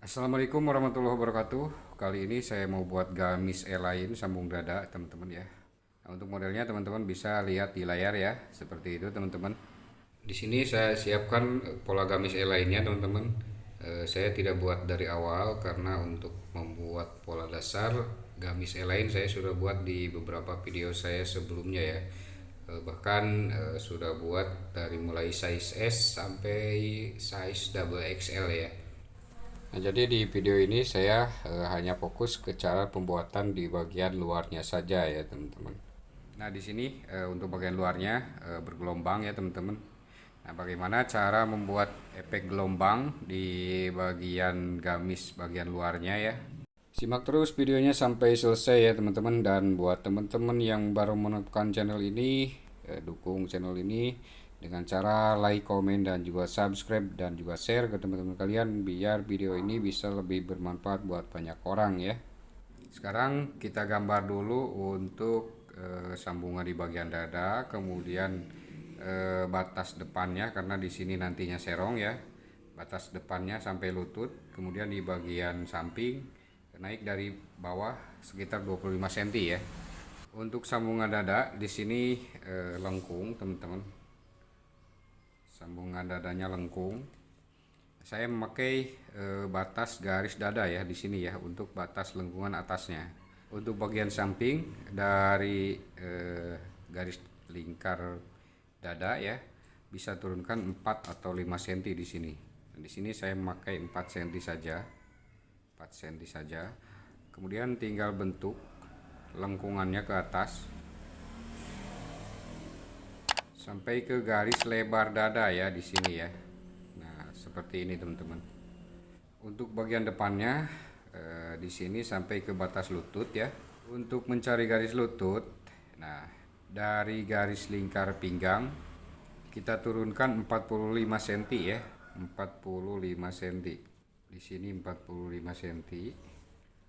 Assalamualaikum warahmatullahi wabarakatuh. Kali ini saya mau buat gamis lain sambung dada, teman-teman ya. Nah, untuk modelnya teman-teman bisa lihat di layar ya, seperti itu teman-teman. Di sini saya siapkan pola gamis lainnya, teman-teman. Saya tidak buat dari awal karena untuk membuat pola dasar gamis lain saya sudah buat di beberapa video saya sebelumnya ya. Bahkan sudah buat dari mulai size S sampai size double XL ya. Nah, jadi di video ini saya hanya fokus ke cara pembuatan di bagian luarnya saja ya, teman-teman. Nah, di sini untuk bagian luarnya bergelombang ya, teman-teman. Nah, bagaimana cara membuat efek gelombang di bagian gamis bagian luarnya ya? Simak terus videonya sampai selesai ya, teman-teman. Dan buat teman-teman yang baru menemukan channel ini, dukung channel ini dengan cara like, komen, dan juga subscribe dan juga share ke teman-teman kalian biar video ini bisa lebih bermanfaat buat banyak orang ya. Sekarang kita gambar dulu untuk sambungan di bagian dada, kemudian batas depannya karena di sini nantinya serong ya. Batas depannya sampai lutut, kemudian di bagian samping naik dari bawah sekitar 25 cm ya. Untuk sambungan dada di sini lengkung, teman-teman. Sambungan dadanya lengkung. Saya memakai batas garis dada ya di sini ya untuk batas lengkungan atasnya. Untuk bagian samping dari garis lingkar dada ya bisa turunkan 4 atau 5 cm di sini. Dan di sini saya memakai 4 cm saja. 4 cm saja. Kemudian tinggal bentuk lengkungannya ke atas sampai ke garis lebar dada ya di sini ya. Nah, seperti ini teman-teman. Untuk bagian depannya di sini sampai ke batas lutut ya. Untuk mencari garis lutut, nah dari garis lingkar pinggang kita turunkan 45 cm ya. 45 cm. Di sini 45 cm.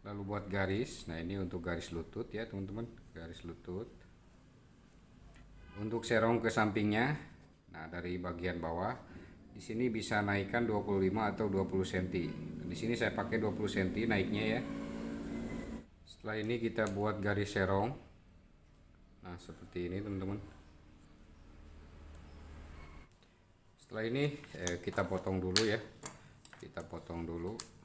Lalu buat garis. Nah, ini untuk garis lutut ya, teman-teman. Garis lutut. Untuk serong ke sampingnya, nah dari bagian bawah di sini bisa naikkan 25 atau 20 cm. Di sini saya pakai 20 cm naiknya ya. Setelah ini kita buat garis serong. Nah, seperti ini teman-teman. Setelah ini kita potong dulu ya. Kita potong dulu.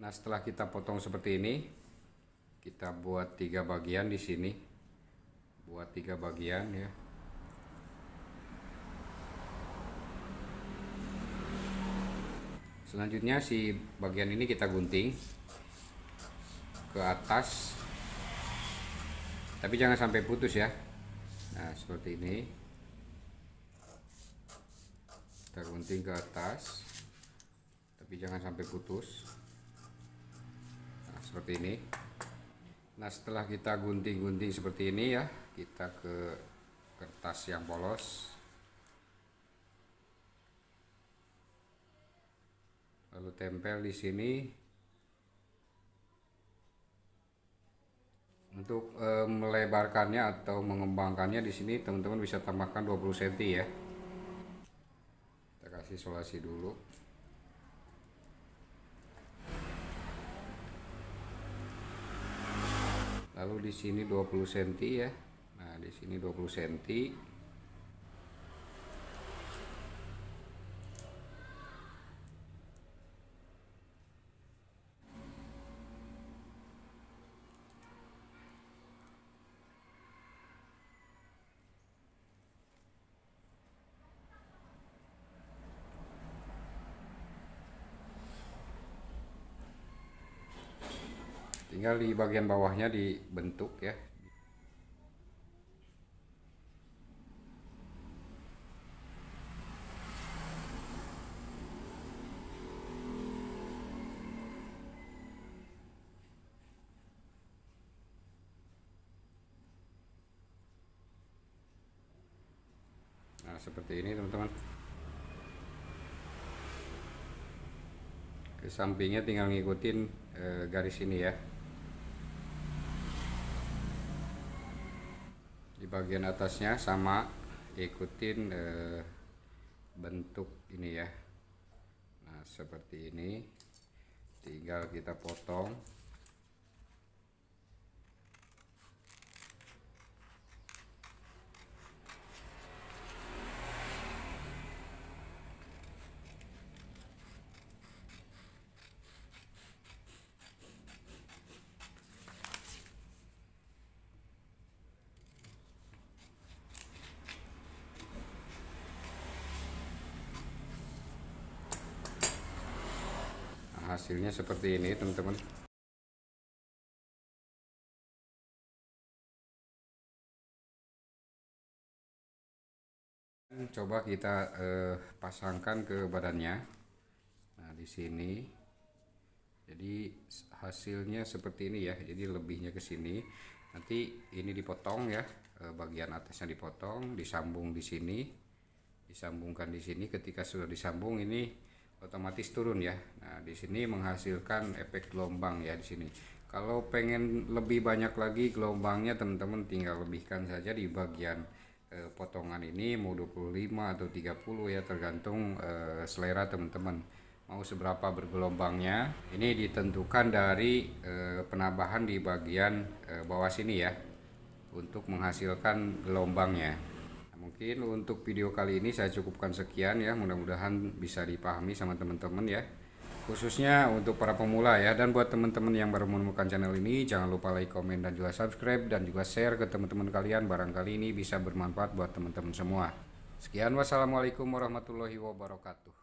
Nah, setelah kita potong seperti ini, kita buat 3 bagian di sini. Buat 3 bagian ya. Selanjutnya si bagian ini kita gunting ke atas. Tapi jangan sampai putus ya. Nah, seperti ini. Kita gunting ke atas. Tapi jangan sampai putus. Seperti ini. Nah, setelah kita gunting-gunting seperti ini ya, kita ke kertas yang polos, lalu tempel di sini. Untuk melebarkannya atau mengembangkannya di sini teman-teman bisa tambahkan 20 cm ya. Kita kasih isolasi dulu. Lalu di sini 20 cm ya. Nah, di sini 20 cm. Tinggal di bagian bawahnya dibentuk ya. Nah seperti ini teman-teman. Ke sampingnya tinggal ngikutin garis ini ya. Di bagian atasnya sama, ikutin bentuk ini ya. Nah seperti ini, tinggal kita potong. Hasilnya seperti ini teman-teman. Coba kita pasangkan ke badannya. Nah di sini jadi hasilnya seperti ini ya, jadi lebihnya ke sini. Nanti ini dipotong ya, bagian atasnya dipotong, disambung di sini, disambungkan di sini. Ketika sudah disambung ini otomatis turun ya. Nah di sini menghasilkan efek gelombang ya di sini. Kalau pengen lebih banyak lagi gelombangnya teman-teman tinggal lebihkan saja di bagian potongan ini, mau 25 atau 30 ya, tergantung selera teman-teman mau seberapa bergelombangnya. Ini ditentukan dari penambahan di bagian bawah sini ya, untuk menghasilkan gelombangnya. Nah, mungkin untuk video kali ini saya cukupkan sekian ya, mudah-mudahan bisa dipahami sama teman-teman ya, khususnya untuk para pemula ya. Dan buat teman-teman yang baru menemukan channel ini, jangan lupa like, komen, dan juga subscribe, dan juga share ke teman-teman kalian, barangkali ini bisa bermanfaat buat teman-teman semua. Sekian, wassalamualaikum warahmatullahi wabarakatuh.